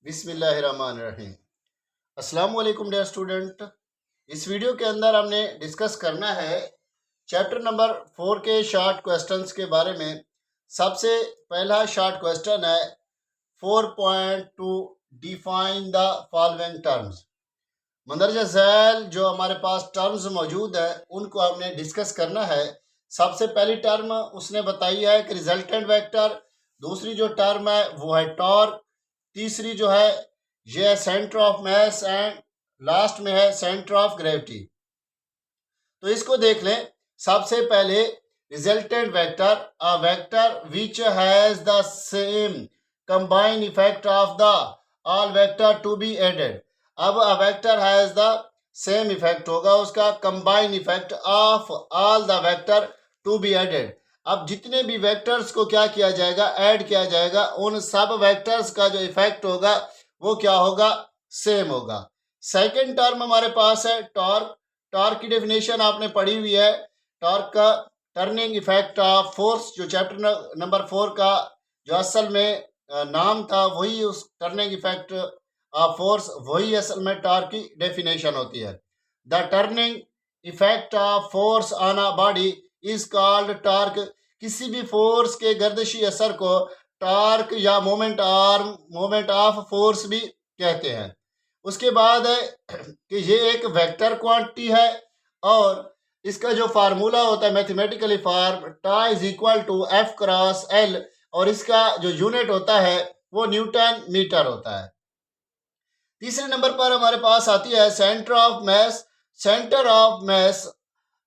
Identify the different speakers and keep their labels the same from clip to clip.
Speaker 1: बिस्मिल्लाहिर्रहमानिर्रहीम। अस्सलाम वालेकुम डियर स्टूडेंट। इस वीडियो के अंदर हमने डिस्कस करना है चैप्टर नंबर 4 के शॉर्ट क्वेश्चंस के बारे में। सबसे पहला शॉर्ट क्वेश्चन है 4.2 define the following terms. मंदरजा Zail जो हमारे पास टर्म्स मौजूद है उनको हमने डिस्कस करना है। सबसे पहली टर्म उसने बताई है कि रिजल्टेंट वेक्टर, दूसरी जो टर्म है वो है टॉर्क, तीसरी जो है ये है centre of mass and last में है सेंटर ऑफ ग्रेविटी। तो इसको देख लें। सबसे पहले resultant vector, a vector which has the same combined effect of the all vector to be added. अब a vector has the same effect होगा उसका combined effect of all the vector to be added. अब जितने भी vectors को क्या किया जाएगा, ऐड किया जाएगा, उन सब वेक्टर्स का जो इफेक्ट होगा वो क्या होगा, सेम होगा। सेकंड टर्म हमारे पास है टॉर्क। टॉर्क की डेफिनेशन आपने पढ़ी हुई है। टॉर्क का टर्निंग इफेक्ट ऑफ फोर्स, जो चैप्टर नंबर 4 का जो असल में नाम था वही उस टर्निंग इफेक्ट ऑफ फोर्स, वही असल में टॉर्क की डेफिनेशन होती है। The turning effect of force on a body is called torque. किसी भी फोर्स के गर्दिशी असर को टॉर्क या मोमेंट ऑफ फोर्स भी कहते हैं। उसके बाद है कि ये एक वेक्टर क्वांटिटी है और इसका जो फार्मूला होता है mathematically form tau is equal to F cross L, और इसका जो यूनिट होता है वो न्यूटन मीटर होता है। तीसरे नंबर पर हमारे पास आती है centre of mass. Centre of mass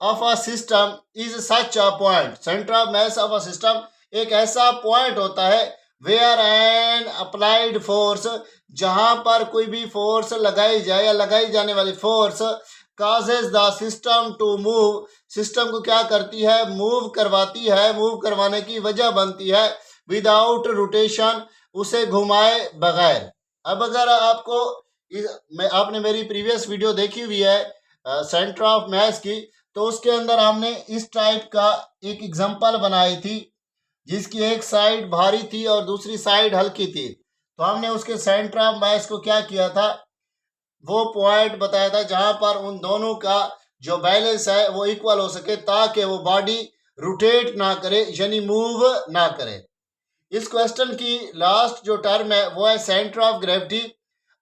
Speaker 1: of a system is such a point. Centre of mass of a system एक ऐसा पॉइंट होता है वेयर एन अप्लाइड फोर्स, जहां पर कोई भी फोर्स लगाई जाए या लगाई जाने वाली force causes the system to move, system को क्या करती है, मूव करवाती है, मूव करवाने की वजह बनती है विदाउट रोटेशन, उसे घुमाए बगैर। अब अगर आपको आपने मेरी प्रीवियस वीडियो देखी हुई है सेंटर ऑफ मास की, तो उसके अंदर हमने इस टाइप का एक एग्जांपल बनाई थी जिसकी एक साइड भारी थी और दूसरी साइड हल्की थी। तो हमने उसके सेंटर ऑफ मास को क्या किया था, वो पॉइंट बताया था जहां पर उन दोनों का जो बैलेंस है वो इक्वल हो सके, ताकि वो बॉडी रोटेट ना करे यानी मूव ना करे। इस क्वेश्चन की लास्ट जो टर्म है वो है centre of gravity.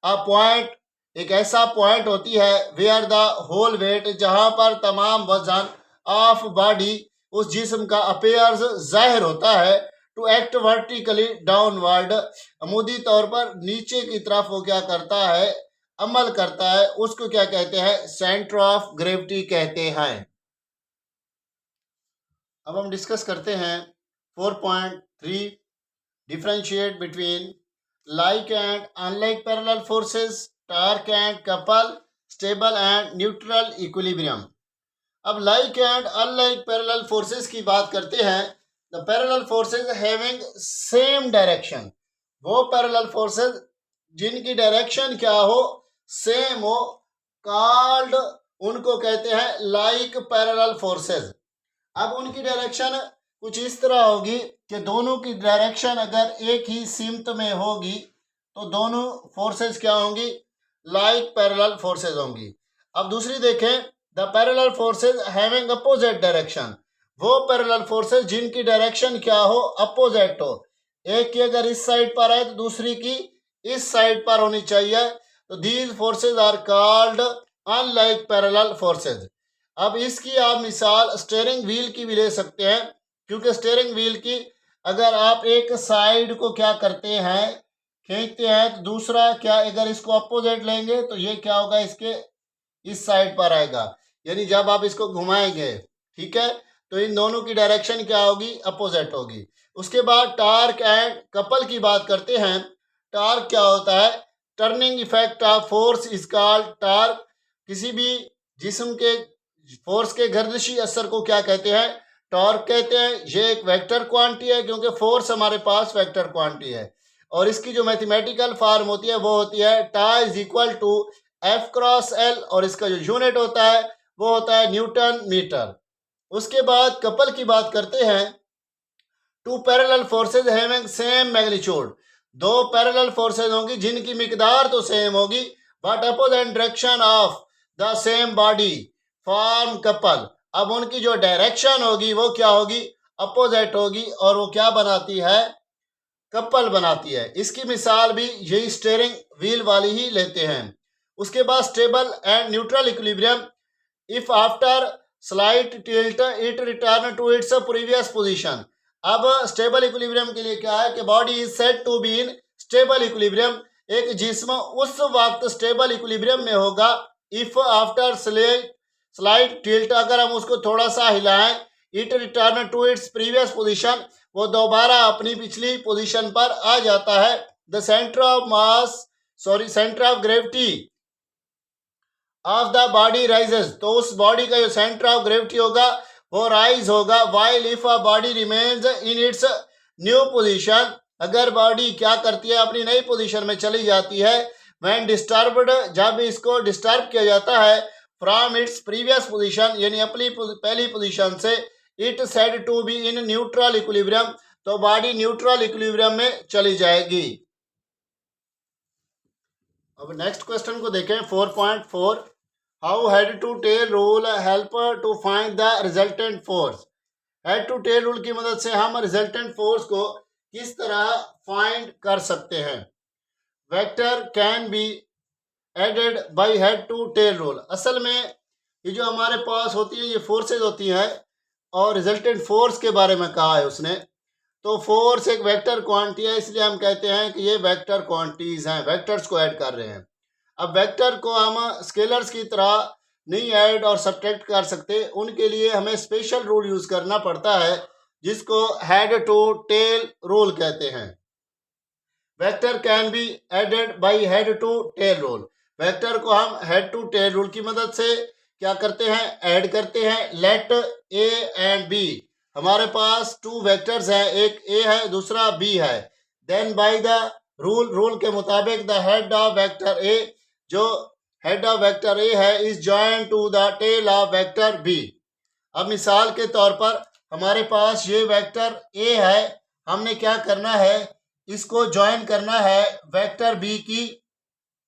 Speaker 1: A point एक ऐसा पॉइंट होती है वेयर द होल वेट, जहां पर तमाम वजन ऑफ बॉडी उस जिस्म का अपेयर्स जाहिर होता है टू एक्ट वर्टिकली डाउनवर्ड, अमूदी तौर पर नीचे की तरफ वो क्या करता है, अमल करता है, उसको क्या कहते हैं, सेंटर ऑफ ग्रेविटी कहते हैं। अब हम डिस्कस करते हैं 4.3 differentiate between like and unlike parallel forces, torque and couple, stable and neutral equilibrium। अब like and unlike parallel forces की बात करते हैं। the parallel forces having same direction, वो parallel forces जिनकी डायरेक्शन क्या हो, सेम हो, कॉल्ड उनको कहते हैं like parallel forces। अब उनकी डायरेक्शन कुछ इस तरह होगी कि दोनों की डायरेक्शन अगर एक ही सिमत में होगी तो दोनों फोर्सेस क्या होंगी, लाइक पैरेलल फोर्सेस होंगी। अब दूसरी देखें, the parallel forces having opposite direction, वो पैरेलल फोर्सेस जिनकी डायरेक्शन क्या हो, अपोजिट हो। एक की अगर इस साइड पर है तो दूसरी की इस साइड पर होनी चाहिए, तो these forces are called unlike parallel forces. अब इसकी आप मिसाल स्टीयरिंग व्हील की भी ले सकते हैं, क्योंकि स्टीयरिंग व्हील की अगर आप एक साइड को क्या करते हैं, खींचते हैं, तो दूसरा क्या, अगर इसको अपोजिट लेंगे तो ये क्या होगा, इसके इस साइड पर आएगा, यानी जब आप इसको घुमाएंगे, ठीक है, तो इन दोनों की डायरेक्शन क्या होगी, अपोजिट होगी। उसके बाद टार्क एंड कपल की बात करते हैं। टार्क क्या होता है, turning effect of force is called torque. किसी भी जिस्म के फोर्स के गर्दिशी असर को क्या कहते हैं, टॉर्क कहते हैं। ये एक वेक्टर क्वांटिटी है क्योंकि फोर्स हमारे पास वेक्टर क्वांटिटी है, और इसकी जो मैथमेटिकल फॉर्म होती है वो होती है tau is equal to F cross L, और इसका जो यूनिट होता है वो होता है न्यूटन मीटर। उसके बाद कपल की बात करते हैं। Two parallel forces having same magnitude, दो पैरेलल फोर्सेज होंगी जिनकी मिकदार तो सेम होगी but opposite direction of the same body form couple. अब उनकी जो डायरेक्शन होगी वो क्या होगी, अपोजिट होगी, और वो क्या बनाती है, कपल बनाती है। इसकी मिसाल भी यही स्टीयरिंग व्हील वाली ही लेते हैं। उसके बाद stable and neutral equilibrium, if after slight tilt it return to its previous position. अब स्टेबल इक्विलिब्रियम के लिए क्या है कि body is said to be in stable equilibrium, एक जिस्म उस वक्त स्टेबल इक्विलिब्रियम में होगा इफ आफ्टर स्लाइट टिल्ट, अगर हम उसको थोड़ा सा हिलाएं, it return to its previous position, वो दोबारा अपनी पिछली पोजीशन पर आ जाता है। The centre of mass centre of gravity of the body rises, तो उस बॉडी का जो सेंटर ऑफ ग्रेविटी होगा वो राइज होगा। While if a body remains in its new position, अगर बॉडी क्या करती है, अपनी नई पोजीशन में चली जाती है। व्हेन डिस्टर्ब्ड, जब इसको डिस्टर्ब किया जाता है, फ्रॉम इट्स प्रीवियस पोजीशन, यानी अपनी पहली पोजीशन से, it said to be in neutral equilibrium, तो बॉडी न्यूट्रल इक्विलिब्रियम में चली जाएगी। अब नेक्स्ट क्वेश्चन को देखें 4.4, how head to tail rule help to find the resultant force. Head to tail rule की मदद से हम रिजल्टेंट फोर्स को किस तरह फाइंड कर सकते हैं। Vector can be added by head to tail rule. असल में ये जो हमारे पास होती है ये फोर्सेज होती हैं, और रिजल्टेंट फोर्स के बारे में कहा है उसने, तो फोर्स एक वेक्टर क्वांटिटी है, इसलिए हम कहते हैं कि ये वेक्टर क्वांटिटीज हैं, वेक्टर्स को ऐड कर रहे हैं। अब वेक्टर को हम स्केलर्स की तरह नहीं ऐड और सब्ट्रैक्ट कर सकते, उनके लिए हमें स्पेशल रूल यूज करना पड़ता है जिसको हेड टू टेल रूल कहते हैं। Vector can be added by head to tail rule. Vector को हम हेड टू टेल रूल की मदद से क्या करते हैं, ऐड करते हैं। लेट ए एंड बी, हमारे पास टू वेक्टर्स हैं, एक ए है दूसरा बी है। देन बाय द रूल के मुताबिक the head of vector A, जो हेड ऑफ वेक्टर ए है, is join to the tail of vector B. अब मिसाल के तौर पर हमारे पास ये वेक्टर ए है, हमने क्या करना है, इसको ज्वाइन करना है वेक्टर बी की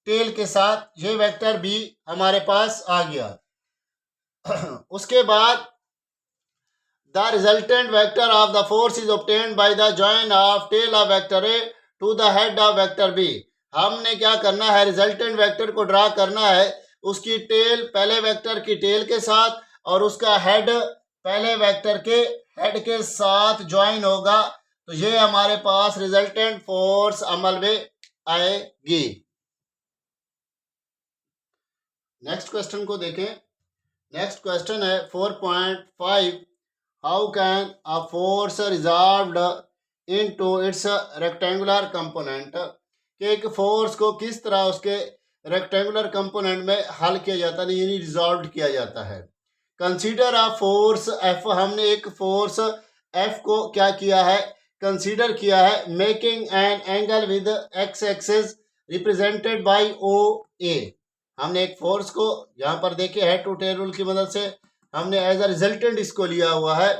Speaker 1: टेल के साथ। ये वेक्टर बी हमारे पास आ गया। उसके बाद the resultant vector of the force is obtained by the join of tail of vector A to the head of vector B. हमने क्या करना है, रिजल्टेंट वेक्टर को ड्रा करना है, उसकी टेल पहले वेक्टर की टेल के साथ और उसका हेड पहले वेक्टर के हेड के साथ ज्वाइन होगा, तो ये हमारे पास रिजल्टेंट फोर्स अमल में आएगी। नेक्स्ट क्वेश्चन को देखें। नेक्स्ट क्वेश्चन है 4.5, how can a force resolved into its rectangular component, कि एक फोर्स को किस तरह उसके रेक्टेंगुलर कंपोनेंट में हल किया जाता है, यानी रिजॉल्व किया जाता है। कंसीडर अ फोर्स एफ, हमने एक फोर्स एफ को क्या किया है, कंसीडर किया है। Making an angle with x axis represented by O A, हमने एक फोर्स को यहाँ पर देखे हेड टू टेल रूल की मदद से हमने एज अ रिजल्टेंट इसको लिया हुआ है,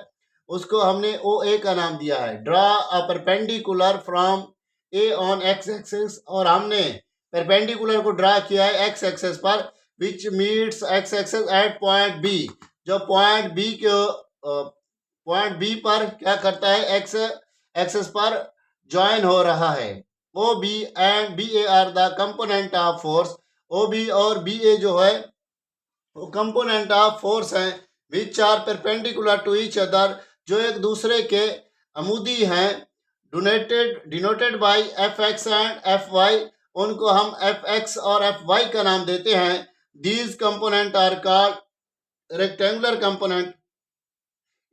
Speaker 1: उसको हमने ओ ए का नाम दिया है। Draw a perpendicular from A on x axis, और हमने परपेंडिकुलर को ड्रा किया है एक्स एक्सिस पर, which meets X axis at point B, जो पॉइंट बी के पॉइंट बी पर क्या करता है, एक्स एक्सिस पर ज्वाइन हो रहा है। O B and B A are the component of force, O B और बी ए जो है वो कंपोनेंट ऑफ फोर्स हैं, which are perpendicular to each other, जो एक दूसरे के अमूदी हैं। Denoted by F X and F Y, उनको हम एफ एक्स और एफ वाई का नाम देते हैं। These component are called rectangular component,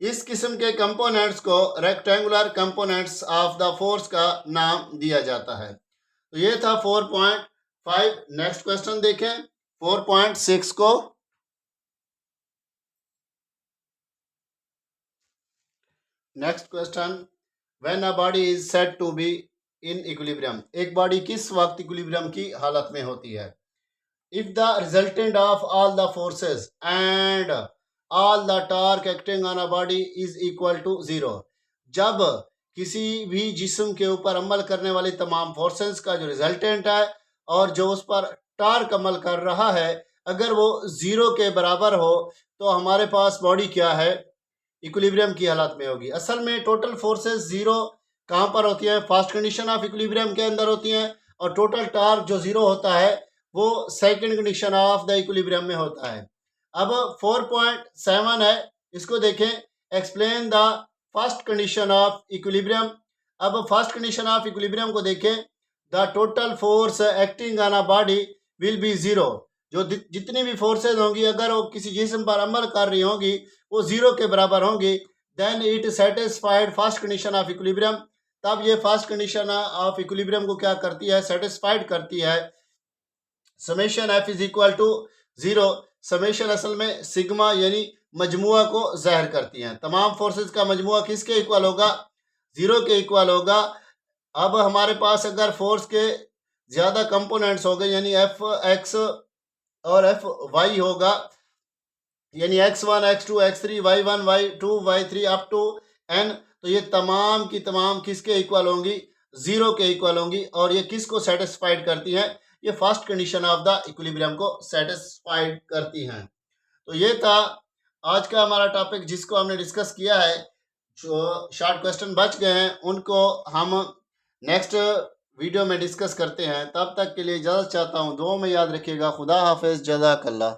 Speaker 1: इस किस्म के कंपोनेंट्स को rectangular components of the force का नाम दिया जाता है। तो ये था 4.5। नेक्स्ट क्वेश्चन देखें 4.6 को। Next question, when a body is said to be in equilibrium, एक बॉडी किस वक्त इक्विलिब्रियम की हालत में होती है। If the resultant of all the forces and all the torque acting on a body is equal to 0, जब किसी भी जिस्म के ऊपर अमल करने वाली तमाम फोर्सेस का जो रिजल्टेंट है और जो उस पर टार्क अमल कर रहा है, अगर वो ज़ीरो के बराबर हो तो हमारे पास बॉडी क्या है, इक्विलिब्रियम की हालत में होगी। असल में टोटल फोर्सेस ज़ीरो कहाँ पर होती है, फर्स्ट कंडीशन ऑफ इक्विलिब्रियम के अंदर होती हैं, और टोटल टार्क जो ज़ीरो होता है वो second condition of the equilibrium में होता है। अब 4.7 है, इसको देखें, explain the first condition of equilibrium. अब फर्स्ट कंडीशन ऑफ इक्विलिब्रियम को देखें, the total force acting on a body will be zero. जो जितनी भी फोर्सेज होंगी अगर वो किसी जिस्म पर अमल कर रही होंगी वो ज़ीरो के बराबर होंगी। Then it satisfied first condition of equilibrium. तब ये फर्स्ट कंडीशन ऑफ इक्विलिब्रियम को क्या करती है, सेटिस्फाइड करती है। Summation F is equal to zero. Summation असल में सिग्मा यानी मजमुआ को ज़ाहिर करती हैं। तमाम फोर्सेस का मजमुआ किसके इक्वल होगा, ज़ीरो के इक्वल होगा। अब हमारे पास अगर फोर्स के ज़्यादा कंपोनेंट्स हो गए यानी एफ एक्स और एफ वाई होगा, यानी x1 x2 x3 y1 y2 y3 up to n, तो ये तमाम की तमाम किसके इक्वल होंगी, ज़ीरो के इक्वल होंगी। और ये किसको सेटिस्फाइड करती हैं, ये first condition of the equilibrium को सेटिस्फाइड करती हैं। तो ये था आज का हमारा टॉपिक जिसको हमने डिस्कस किया है। जो शॉर्ट क्वेश्चन बच गए हैं उनको हम नेक्स्ट वीडियो में डिस्कस करते हैं। तब तक के लिए इजाज़त चाहता हूँ, दुआ में याद रखिएगा। खुदा हाफिज़, जज़ाकल्लाह।